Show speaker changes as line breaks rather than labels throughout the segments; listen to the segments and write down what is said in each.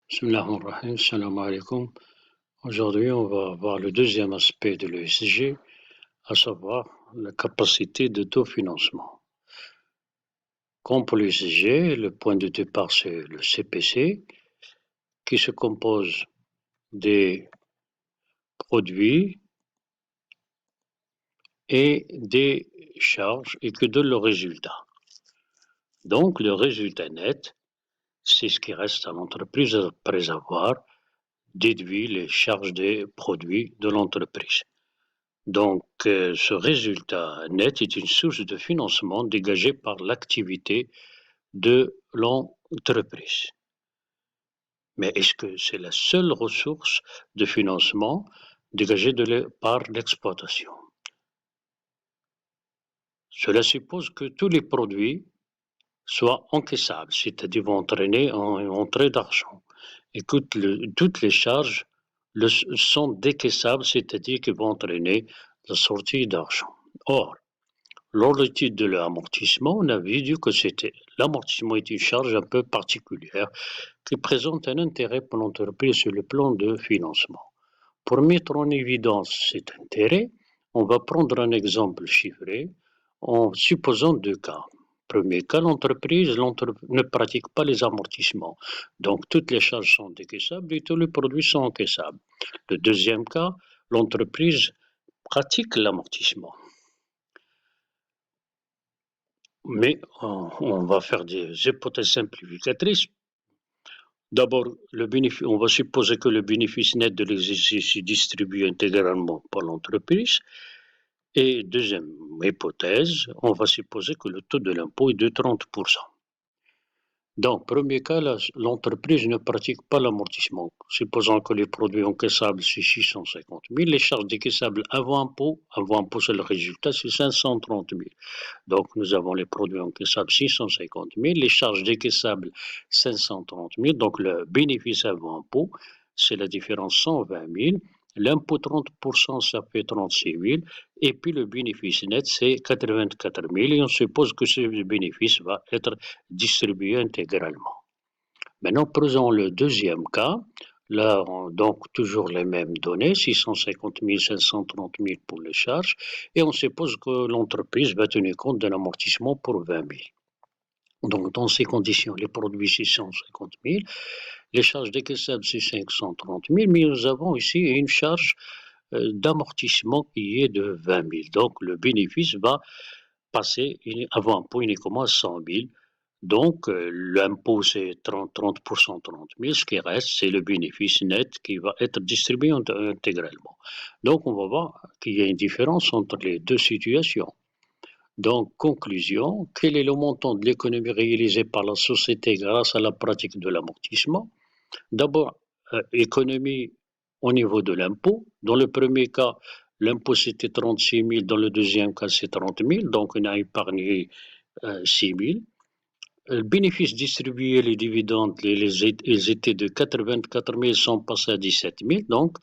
Bismillahirrahmanirrahim, salam alaikum. Aujourd'hui, on va voir le deuxième aspect de l'ESG, à savoir la capacité d'autofinancement. Comme pour l'ESG, le point de départ, c'est le CPC, qui se compose des produits et des charges et que de le résultat. Donc, le résultat net, c'est ce qui reste à l'entreprise après avoir déduit les charges des produits de l'entreprise. Donc, ce résultat net est une source de financement dégagée par l'activité de l'entreprise. Mais est-ce que c'est la seule ressource de financement dégagée par l'exploitation? Cela suppose que tous les produits soient encaissables, c'est-à-dire vont entraîner une entrée d'argent, et que toutes les charges sont décaissables, c'est-à-dire qu'elles vont entraîner la sortie d'argent. Or, lors de l'étude de l'amortissement, on a vu que l'amortissement est une charge un peu particulière qui présente un intérêt pour l'entreprise sur le plan de financement. Pour mettre en évidence cet intérêt, on va prendre un exemple chiffré en supposant deux cas. Premier cas, l'entreprise ne pratique pas les amortissements. Donc, toutes les charges sont décaissables et tous les produits sont encaissables. Le deuxième cas, l'entreprise pratique l'amortissement. Mais on va faire des hypothèses simplificatrices. D'abord, on va supposer que le bénéfice net de l'exercice est distribué intégralement par l'entreprise. Et deuxième hypothèse, on va supposer que le taux de l'impôt est de 30%. Donc, premier cas, l'entreprise ne pratique pas l'amortissement. Supposons que les produits encaissables, c'est 650 000, les charges décaissables avant impôt c'est le résultat, c'est 530 000. Donc, nous avons les produits encaissables 650 000, les charges décaissables 530 000. Donc, le bénéfice avant impôt, c'est la différence 120 000. L'impôt 30%, ça fait 36 000. Et puis, le bénéfice net, c'est 84 000. Et on suppose que ce bénéfice va être distribué intégralement. Maintenant, prenons le deuxième cas. Là, donc, toujours les mêmes données, 650 000, 530 000 pour les charges, et on suppose que l'entreprise va tenir compte d'un amortissement pour 20 000. Donc, dans ces conditions, les produits, 650 000, les charges décaissables, c'est 530 000, mais nous avons ici une charge d'amortissement qui est de 20 000. Donc, le bénéfice va passer avant impôt uniquement à 100 000. Donc, l'impôt, c'est 30%, 30 000. Ce qui reste, c'est le bénéfice net qui va être distribué intégralement. Donc, on va voir qu'il y a une différence entre les deux situations. Donc, conclusion, quel est le montant de l'économie réalisée par la société grâce à la pratique de l'amortissement? D'abord, économie au niveau de l'impôt. Dans le premier cas, l'impôt c'était 36 000, dans le deuxième cas c'est 30 000, donc on a épargné 6 000. Le bénéfice distribué, les dividendes, ils étaient de 84 000, sont passés à 17 000, donc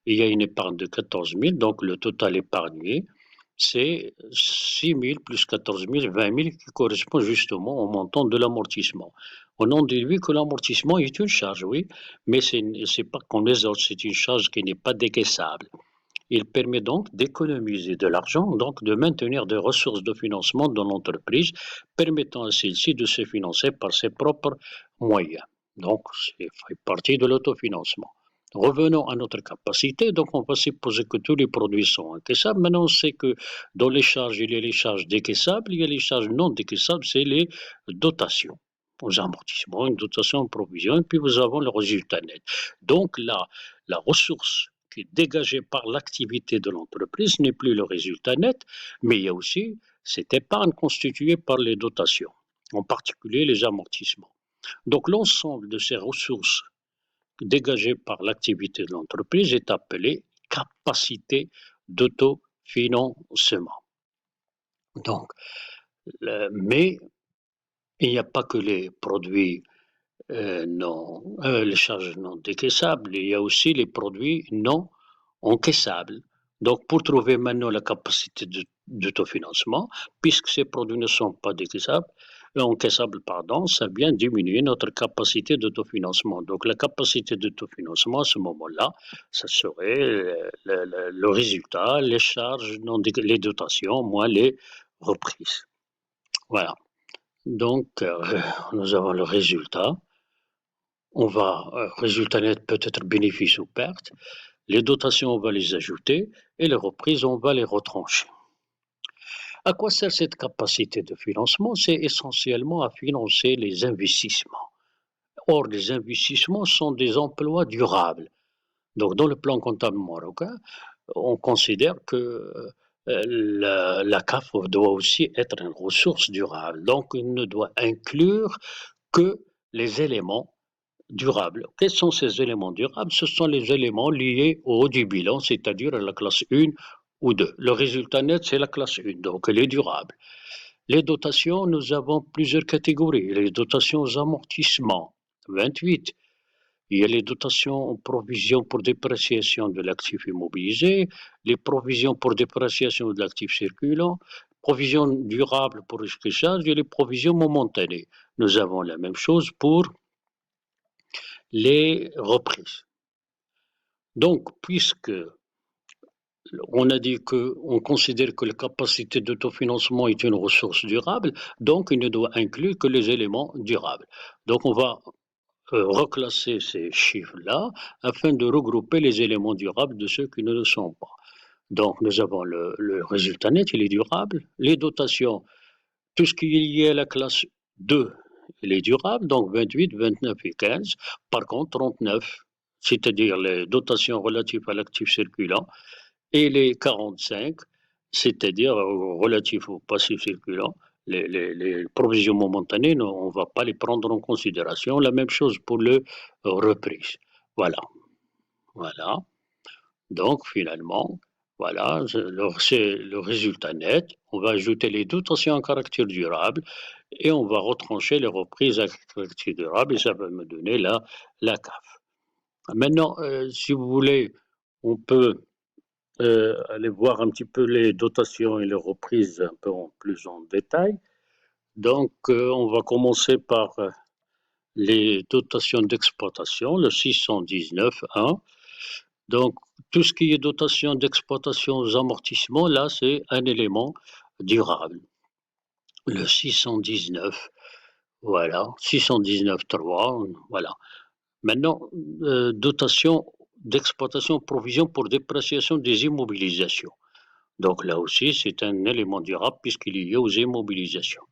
il y a une épargne de 14 000, donc le total épargné, c'est 6 000 plus 14 000, 20 000 qui correspond justement au montant de l'amortissement. On en déduit que l'amortissement est une charge, oui, mais c'est pas comme les autres, c'est une charge qui n'est pas décaissable. Il permet donc d'économiser de l'argent, donc de maintenir des ressources de financement dans l'entreprise, permettant à celle-ci de se financer par ses propres moyens. Donc, c'est fait partie de l'autofinancement. Revenons à notre capacité. Donc, on va supposer que tous les produits sont encaissables. Maintenant, on sait que dans les charges, il y a les charges décaissables, il y a les charges non décaissables, c'est les dotations aux amortissements, une dotation en provision, et puis vous avez le résultat net. Donc, là, la ressource qui est dégagée par l'activité de l'entreprise n'est plus le résultat net, mais il y a aussi cette épargne constituée par les dotations, en particulier les amortissements. Donc, l'ensemble de ces ressources dégagée par l'activité de l'entreprise est appelée capacité d'autofinancement. Donc, mais il n'y a pas que les produits les charges non décaissables, il y a aussi les produits non encaissables. Donc, pour trouver maintenant la capacité d'autofinancement, puisque ces produits ne sont pas décaissables, encaissable, pardon, ça vient diminuer notre capacité d'autofinancement. Donc la capacité d'autofinancement, à ce moment-là, ça serait le résultat, les charges, non, les dotations, moins les reprises. Voilà. Donc, nous avons le résultat. On va, résultat net peut être bénéfice ou perte. Les dotations, on va les ajouter et les reprises, on va les retrancher. À quoi sert cette capacité de financement? C'est essentiellement à financer les investissements. Or, les investissements sont des emplois durables. Donc, dans le plan comptable marocain, on considère que la CAF doit aussi être une ressource durable. Donc, il ne doit inclure que les éléments durables. Quels sont ces éléments durables? Ce sont les éléments liés au haut du bilan, c'est-à-dire à la classe 1 ou 2. Le résultat net, c'est la classe 1, donc elle est durable. Les dotations, nous avons plusieurs catégories. Les dotations aux amortissements, 28. Il y a les dotations aux provisions pour dépréciation de l'actif immobilisé, les provisions pour dépréciation de l'actif circulant, provisions durables pour risque et charge et les provisions momentanées. Nous avons la même chose pour les reprises. Donc, puisque on a dit qu'on considère que la capacité d'autofinancement est une ressource durable, donc il ne doit inclure que les éléments durables. Donc, on va reclasser ces chiffres-là afin de regrouper les éléments durables de ceux qui ne le sont pas. Donc, nous avons le résultat net, il est durable. Les dotations, tout ce qui est lié à la classe 2, il est durable, donc 28, 29 et 15. Par contre, 39, c'est-à-dire les dotations relatives à l'actif circulant, et les 45, c'est-à-dire relatifs au passif circulant, les provisions momentanées, on ne va pas les prendre en considération. La même chose pour le reprise. Voilà. Voilà. Donc, finalement, voilà, c'est le résultat net. On va ajouter les dotations à caractère durable et on va retrancher les reprises à caractère durable et ça va me donner la CAF. Maintenant, si vous voulez, on peut aller voir un petit peu les dotations et les reprises un peu plus en détail. Donc, on va commencer par les dotations d'exploitation, le 619.1. Donc, tout ce qui est dotation d'exploitation aux amortissements, là, c'est un élément durable. Le 619, voilà, 619.3, voilà. Maintenant, dotation d'exploitation, provision pour dépréciation des immobilisations. Donc là aussi, c'est un élément durable puisqu'il est lié aux immobilisations.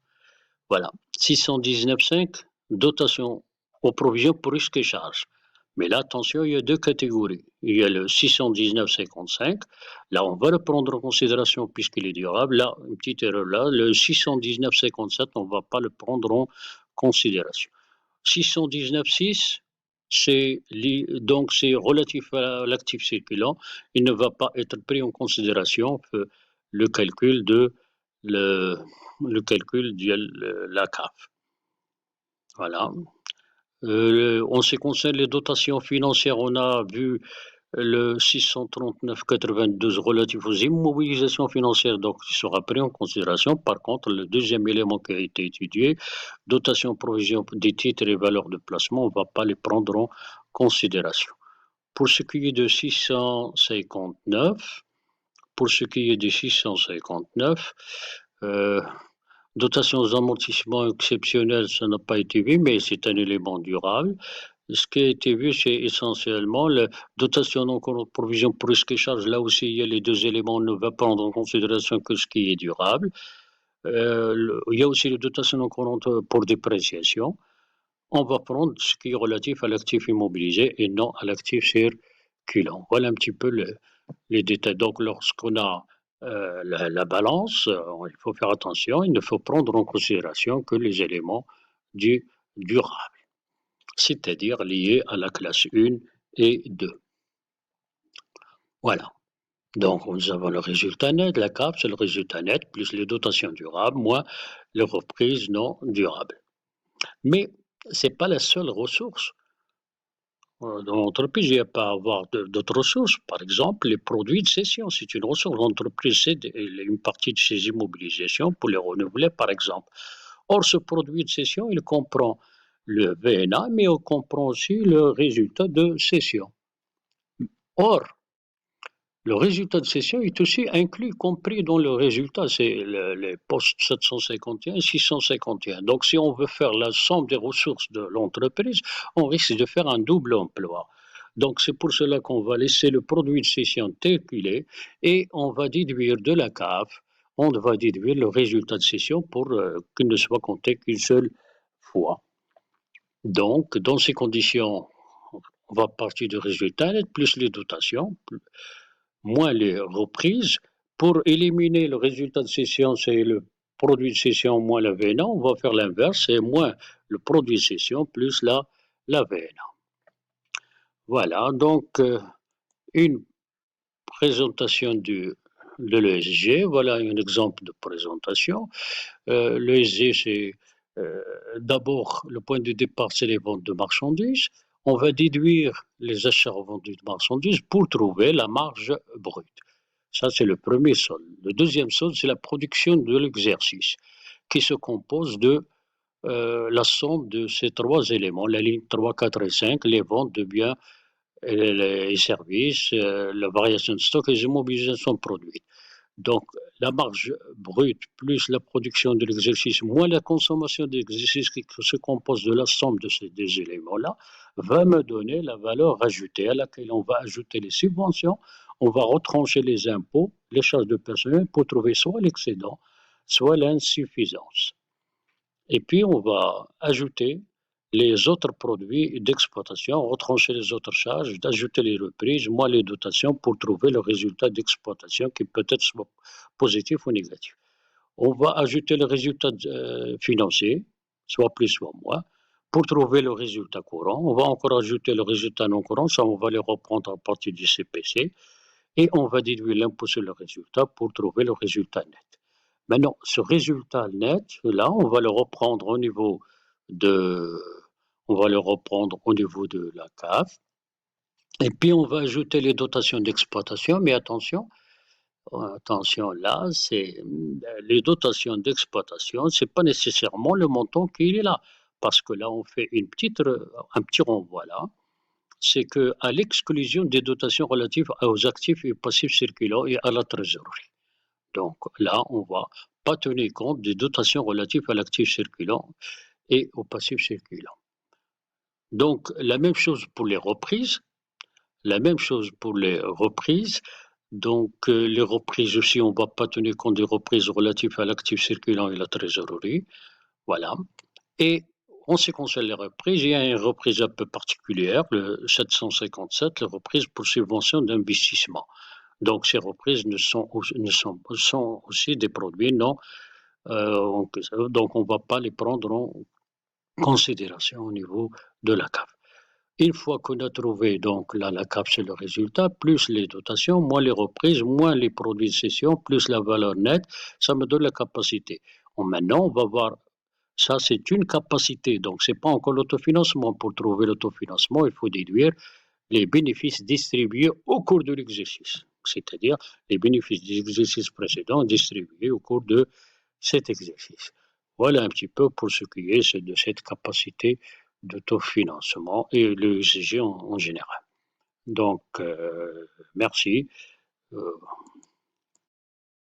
Voilà. 619.5, dotation aux provisions pour risques et charges. Mais là, attention, il y a deux catégories. Il y a le 619,55. Là, on va le prendre en considération puisqu'il est durable. Là, une petite erreur là. Le 619,57, on ne va pas le prendre en considération. 619,6, donc c'est relatif à l'actif circulant. Il ne va pas être pris en considération le calcul de la CAF. Voilà. En ce qui concerne les dotations financières, on a vu le 639,92 relatif aux immobilisations financières, donc il sera pris en considération. Par contre, le deuxième élément qui a été étudié, dotation provision des titres et valeurs de placement, on ne va pas les prendre en considération. Pour ce qui est de 659, dotation aux amortissements exceptionnels, ça n'a pas été vu, mais c'est un élément durable. Ce qui a été vu, c'est essentiellement la dotation non courante provision pour risque et charge. Là aussi, il y a les deux éléments, on ne va prendre en considération que ce qui est durable. Il y a aussi les dotations non courantes pour dépréciation. On va prendre ce qui est relatif à l'actif immobilisé et non à l'actif circulant. Voilà un petit peu les détails. Donc, lorsqu'on a la balance, il faut faire attention, il ne faut prendre en considération que les éléments durables, c'est-à-dire liés à la classe 1 et 2. Voilà. Donc, nous avons le résultat net, la CAF, c'est le résultat net, plus les dotations durables, moins les reprises non durables. Mais ce n'est pas la seule ressource. Dans l'entreprise, il n'y a pas à avoir d'autres ressources. Par exemple, les produits de cession, c'est une ressource. L'entreprise cède une partie de ses immobilisations pour les renouveler, par exemple. Or, ce produit de cession, il comprend le VNA, mais il comprend aussi le résultat de cession. Or, le résultat de cession est aussi inclus, compris dans le résultat, c'est les postes 751 et 651. Donc, si on veut faire la somme des ressources de l'entreprise, on risque de faire un double emploi. Donc, c'est pour cela qu'on va laisser le produit de cession tel qu'il est et on va déduire de la CAF, on va déduire le résultat de cession pour qu'il ne soit compté qu'une seule fois. Donc, dans ces conditions, on va partir du résultat net plus les dotations, moins les reprises. Pour éliminer le résultat de cession, c'est le produit de cession moins la VNA. On va faire l'inverse, c'est moins le produit de cession plus la VNA. Voilà, donc une présentation de l'ESG. Voilà un exemple de présentation. L'ESG, c'est d'abord le point de départ, c'est les ventes de marchandises. On va déduire les achats revendus de marchandises pour trouver la marge brute. Ça, c'est le premier solde. Le deuxième solde, c'est la production de l'exercice, qui se compose de la somme de ces trois éléments, la ligne 3, 4 et 5, les ventes de biens et services, la variation de stock et les immobilisations produites. Donc, la marge brute plus la production de l'exercice moins la consommation d'exercice qui se compose de la somme de ces deux éléments-là va me donner la valeur ajoutée à laquelle on va ajouter les subventions, on va retrancher les impôts, les charges de personnel pour trouver soit l'excédent, soit l'insuffisance. Et puis, on va ajouter les autres produits d'exploitation, retrancher les autres charges, d'ajouter les reprises, moins les dotations pour trouver le résultat d'exploitation qui peut être soit positif ou négatif. On va ajouter le résultat financier, soit plus, soit moins, pour trouver le résultat courant. On va encore ajouter le résultat non courant, ça on va les reprendre à partir du CPC, et on va déduire l'impôt sur le résultat pour trouver le résultat net. Maintenant, ce résultat net, là, on va le reprendre au niveau de, on va le reprendre au niveau de la CAF. Et puis, on va ajouter les dotations d'exploitation. Mais attention là, c'est les dotations d'exploitation, c'est pas nécessairement le montant qui est là. Parce que là, on fait un petit renvoi là. C'est qu'à l'exclusion des dotations relatives aux actifs et passifs circulants et à la trésorerie. Donc là, on ne va pas tenir compte des dotations relatives à l'actif circulant et au passif circulant. Donc la même chose pour les reprises. La même chose pour les reprises. Donc les reprises aussi, on ne va pas tenir compte des reprises relatives à l'actif circulant et la trésorerie. Voilà. Et en ce qui concerne les reprises, il y a une reprise un peu particulière, le 757, les reprises pour subvention d'investissement. Donc ces reprises sont aussi des produits non. Donc on ne va pas les prendre en considération au niveau de la CAF. Une fois qu'on a trouvé, donc là, la CAF, c'est le résultat, plus les dotations, moins les reprises, moins les produits de cession, plus la valeur nette, ça me donne la capacité. Maintenant, on va voir, ça c'est une capacité, donc ce n'est pas encore l'autofinancement. Pour trouver l'autofinancement, il faut déduire les bénéfices distribués au cours de l'exercice, c'est-à-dire les bénéfices des exercices précédents distribués au cours de cet exercice. Voilà un petit peu pour ce qui est de cette capacité d'autofinancement et le ESG en général. Donc, merci.